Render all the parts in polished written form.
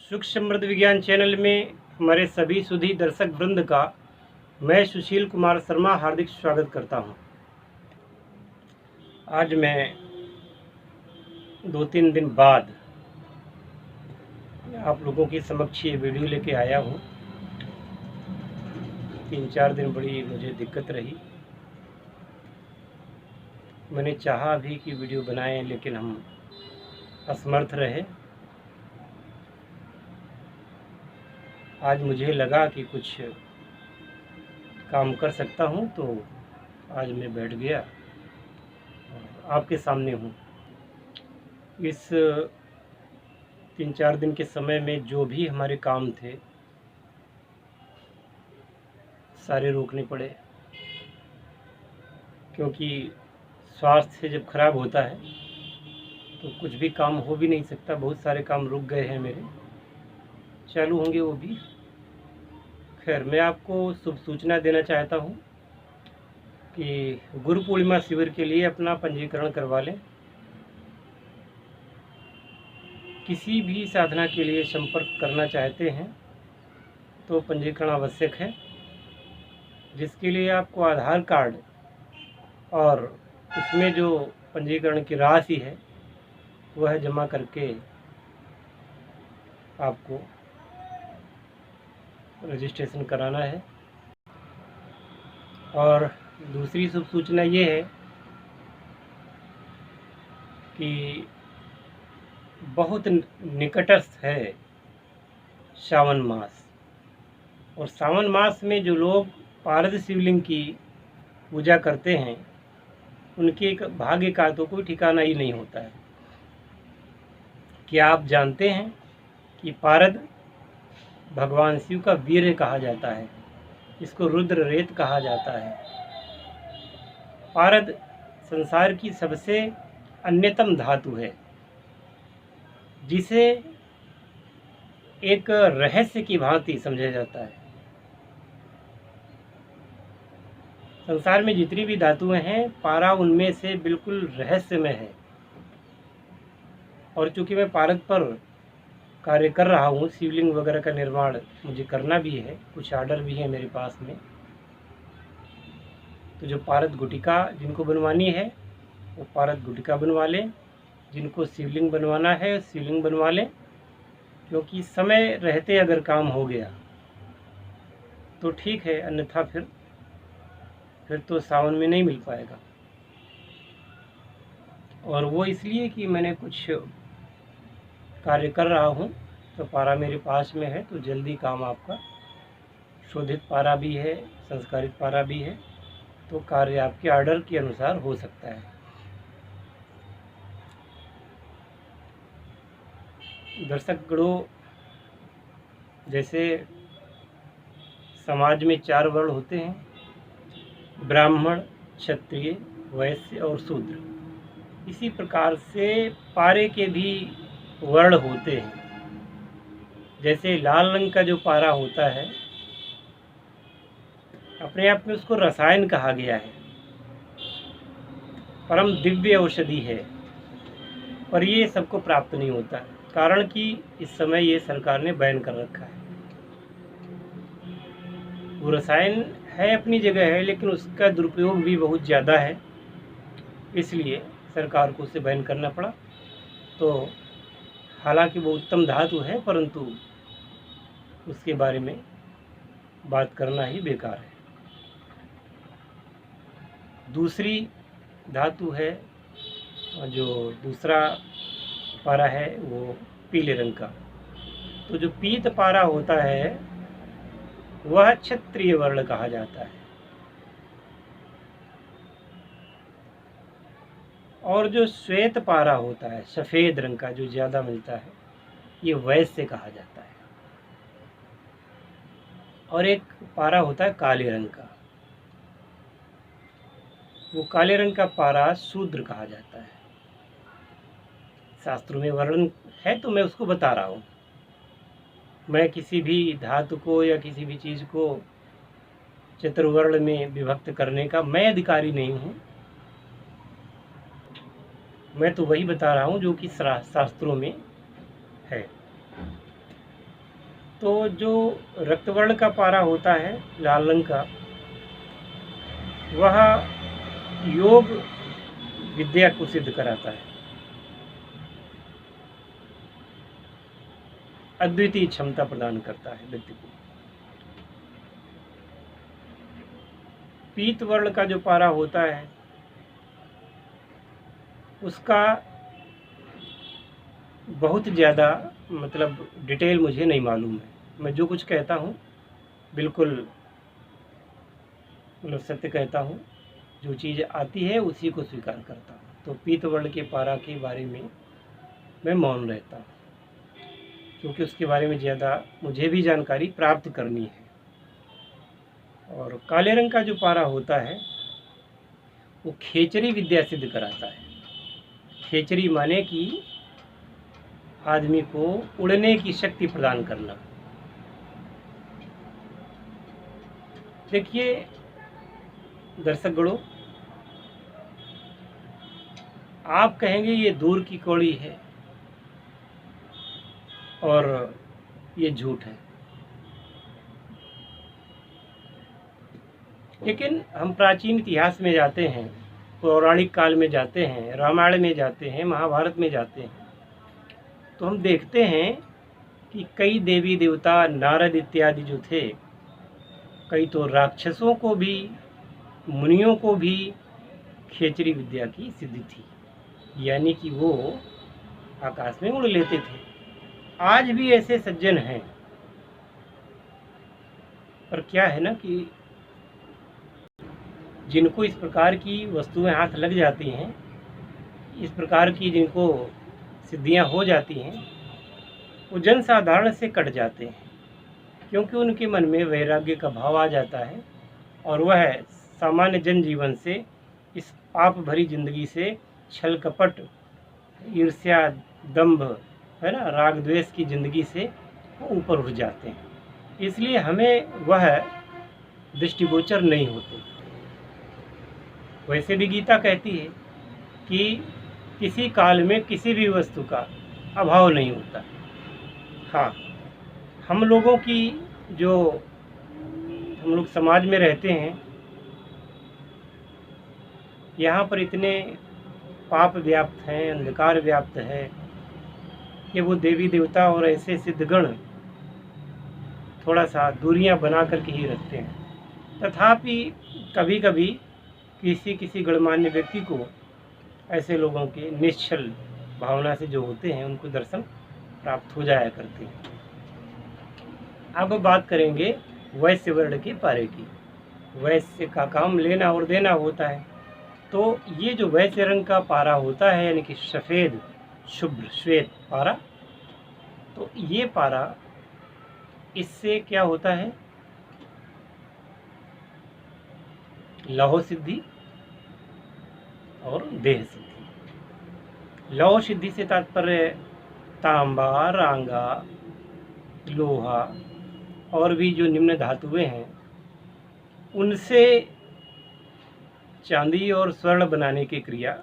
सुख समृद्ध विज्ञान चैनल में हमारे सभी सुधी दर्शक वृंद का मैं सुशील कुमार शर्मा हार्दिक स्वागत करता हूं। आज मैं 2-3 दिन बाद आप लोगों के समक्ष ये वीडियो लेके आया हूं। 3-4 दिन बड़ी मुझे दिक्कत रही। मैंने चाहा भी कि वीडियो बनाएं, लेकिन हम असमर्थ रहे। आज मुझे लगा कि कुछ काम कर सकता हूं, तो आज मैं बैठ गया, आपके सामने हूं। इस 3-4 दिन के समय में जो भी हमारे काम थे सारे रोकने पड़े, क्योंकि स्वास्थ्य जब खराब होता है तो कुछ भी काम हो भी नहीं सकता। बहुत सारे काम रुक गए हैं मेरे, चालू होंगे वो भी। खैर, मैं आपको शुभ सूचना देना चाहता हूँ कि गुरु पूर्णिमा शिविर के लिए अपना पंजीकरण करवा लें। किसी भी साधना के लिए संपर्क करना चाहते हैं तो पंजीकरण आवश्यक है, जिसके लिए आपको आधार कार्ड और उसमें जो पंजीकरण की राशि है वह जमा करके आपको रजिस्ट्रेशन कराना है। और दूसरी शुभ सूचना ये है कि बहुत निकटस्थ है सावन मास, और सावन मास में जो लोग पारद शिवलिंग की पूजा करते हैं उनके भाग्य का तो कोई ठिकाना ही नहीं होता है। क्या आप जानते हैं कि पारद भगवान शिव का वीर्य कहा जाता है, इसको रुद्र रेत कहा जाता है। पारद संसार की सबसे अन्यतम धातु है, जिसे एक रहस्य की भांति समझा जाता है। संसार में जितनी भी धातुएं हैं, पारा उनमें से बिल्कुल रहस्यमय है। और चूंकि मैं पारद पर कार्य कर रहा हूँ, शिवलिंग वगैरह का निर्माण मुझे करना भी है, कुछ ऑर्डर भी है मेरे पास में, तो जो पारद गुटिका जिनको बनवानी है वो पारद गुटिका बनवा लें। जिनको शिवलिंग बनवाना है शिवलिंग बनवा लें, क्योंकि समय रहते अगर काम हो गया तो ठीक है, अन्यथा फिर तो सावन में नहीं मिल पाएगा। और वो इसलिए कि मैंने कुछ कार्य कर रहा हूँ, तो पारा मेरे पास में है, तो जल्दी काम आपका। शोधित पारा भी है, संस्कारित पारा भी है, तो कार्य आपके ऑर्डर के अनुसार हो सकता है। दर्शकगणों, जैसे समाज में 4 वर्ण होते हैं, ब्राह्मण, क्षत्रिय, वैश्य और शूद्र, इसी प्रकार से पारे के भी वर्ण होते हैं। जैसे लाल रंग का जो पारा होता है, अपने आप में उसको रसायन कहा गया है, परम दिव्य औषधि है, पर ये सबको प्राप्त नहीं होता है, कारण कि इस समय ये सरकार ने बैन कर रखा है। वो रसायन है, अपनी जगह है, लेकिन उसका दुरुपयोग भी बहुत ज़्यादा है, इसलिए सरकार को उसे बैन करना पड़ा। तो हालांकि वो उत्तम धातु है, परंतु उसके बारे में बात करना ही बेकार है। दूसरी धातु है, जो दूसरा पारा है वो पीले रंग का। तो जो पीत पारा होता है वह क्षत्रिय वर्ण कहा जाता है, और जो श्वेत पारा होता है सफ़ेद रंग का जो ज़्यादा मिलता है, ये वैश्य कहा जाता है। और एक पारा होता है काले रंग का, वो काले रंग का पारा शूद्र कहा जाता है। शास्त्रों में वर्णन है, तो मैं उसको बता रहा हूँ। मैं किसी भी धातु को या किसी भी चीज़ को चतुर्वर्ण में विभक्त करने का मैं अधिकारी नहीं हूँ। मैं तो वही बता रहा हूँ जो कि शास्त्रों में है। तो जो रक्तवर्ण का पारा होता है लाल रंग का, वह योग विद्या को सिद्ध कराता है, अद्वितीय क्षमता प्रदान करता है व्यक्ति को। पीत वर्ण का जो पारा होता है उसका बहुत ज़्यादा मतलब डिटेल मुझे नहीं मालूम है। मैं जो कुछ कहता हूँ बिल्कुल मतलब सत्य कहता हूँ, जो चीज़ आती है उसी को स्वीकार करता हूँ। तो पीत वर्ण के पारा के बारे में मैं मौन रहता हूँ, क्योंकि उसके बारे में ज़्यादा मुझे भी जानकारी प्राप्त करनी है। और काले रंग का जो पारा होता है वो खेचरी विद्या सिद्ध कराता है। खेचरी माने कि आदमी को उड़ने की शक्ति प्रदान करना। देखिए दर्शकगणों, आप कहेंगे ये दूर की कौड़ी है और ये झूठ है, लेकिन हम प्राचीन इतिहास में जाते हैं, पौराणिक काल में जाते हैं, रामायण में जाते हैं, महाभारत में जाते हैं, तो हम देखते हैं कि कई देवी देवता, नारद इत्यादि जो थे, कई तो राक्षसों को भी, मुनियों को भी खेचरी विद्या की सिद्धि थी, यानी कि वो आकाश में उड़ लेते थे। आज भी ऐसे सज्जन हैं, पर क्या है ना कि जिनको इस प्रकार की वस्तुएं हाथ लग जाती हैं, इस प्रकार की जिनको सिद्धियां हो जाती हैं, वो जनसाधारण से कट जाते हैं, क्योंकि उनके मन में वैराग्य का भाव आ जाता है और वह सामान्य जनजीवन से, इस पाप भरी जिंदगी से, छल कपट, ईर्ष्या, दंभ, है ना, राग द्वेष की जिंदगी से वो ऊपर उठ जाते हैं। इसलिए हमें वह दृष्टिगोचर नहीं होते। वैसे भी गीता कहती है कि किसी काल में किसी भी वस्तु का अभाव नहीं होता। हाँ, हम लोगों की जो हम लोग समाज में रहते हैं, यहाँ पर इतने पाप व्याप्त हैं, अंधकार व्याप्त है कि वो देवी देवता और ऐसे सिद्धगण थोड़ा सा दूरियां बना करके ही रखते हैं। तथापि कभी कभी किसी किसी गणमान्य व्यक्ति को ऐसे लोगों के निश्चल भावना से जो होते हैं उनको दर्शन प्राप्त हो जाया करते हैं। अब बात करेंगे वैश्य वर्ण के पारे की। वैश्य का काम लेना और देना होता है, तो ये जो वैश्य रंग का पारा होता है, यानी कि सफ़ेद शुभ्र श्वेत पारा, तो ये पारा, इससे क्या होता है, लौह सिद्धि और देह सिद्धि। लौह सिद्धि से तात्पर्य तांबा, रांगा, लोहा और भी जो निम्न धातुएं हैं, उनसे चांदी और स्वर्ण बनाने की क्रिया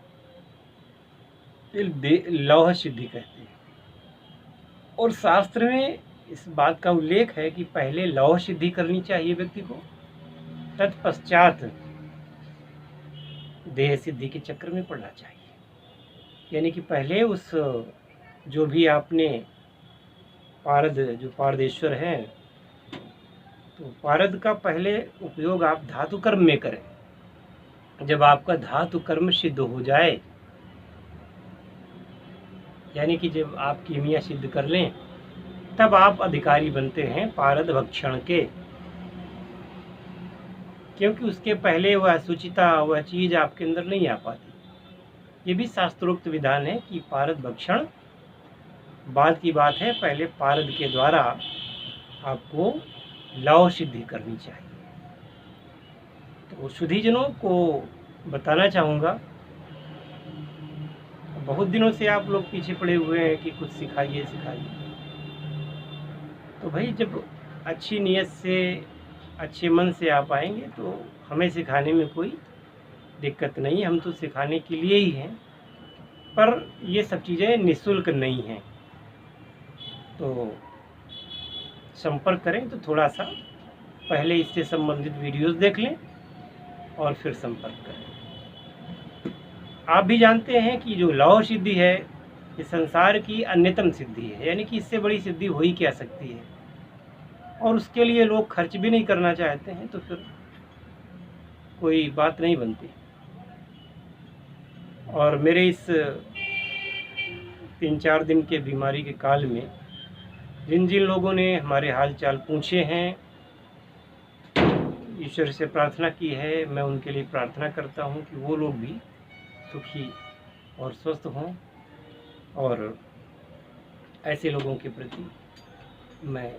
लौह सिद्धि कहते हैं। और शास्त्र में इस बात का उल्लेख है कि पहले लौह सिद्धि करनी चाहिए व्यक्ति को, तत्पश्चात देह सिद्धि के चक्र में पड़ना चाहिए। यानी कि पहले उस जो भी आपने पारद, जो पारदेश्वर हैं, तो पारद का पहले उपयोग आप धातु कर्म में करें। जब आपका धातु कर्म सिद्ध हो जाए, यानी कि जब आप कीमिया सिद्ध कर लें, तब आप अधिकारी बनते हैं पारद भक्षण के, क्योंकि उसके पहले वह सुचिता, वह चीज़ आपके अंदर नहीं आ पाती। ये भी शास्त्रोक्त विधान है कि पारद भक्षण बाद की बात है, पहले पारद के द्वारा आपको लौह सिद्धि करनी चाहिए। तो सुधीजनों को बताना चाहूँगा, बहुत दिनों से आप लोग पीछे पड़े हुए हैं कि कुछ सिखाइए सिखाइए। तो भाई जब अच्छी नीयत से, अच्छे मन से आप आएंगे तो हमें सिखाने में कोई दिक्कत नहीं, हम तो सिखाने के लिए ही हैं। पर ये सब चीज़ें निःशुल्क नहीं हैं। तो संपर्क करें तो थोड़ा सा पहले इससे संबंधित वीडियोस देख लें और फिर संपर्क करें। आप भी जानते हैं कि जो लौह सिद्धि है ये संसार की अन्यतम सिद्धि है, यानी कि इससे बड़ी सिद्धि हो ही क्या सकती है, और उसके लिए लोग खर्च भी नहीं करना चाहते हैं, तो फिर कोई बात नहीं बनती। और मेरे इस 3-4 दिन के बीमारी के काल में जिन जिन लोगों ने हमारे हाल चाल पूछे हैं, ईश्वर से प्रार्थना की है, मैं उनके लिए प्रार्थना करता हूं कि वो लोग भी सुखी और स्वस्थ हों, और ऐसे लोगों के प्रति मैं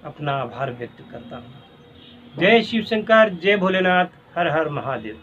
अपना आभार व्यक्त करता हूं। जय शिव शंकर, जय भोलेनाथ, हर हर महादेव।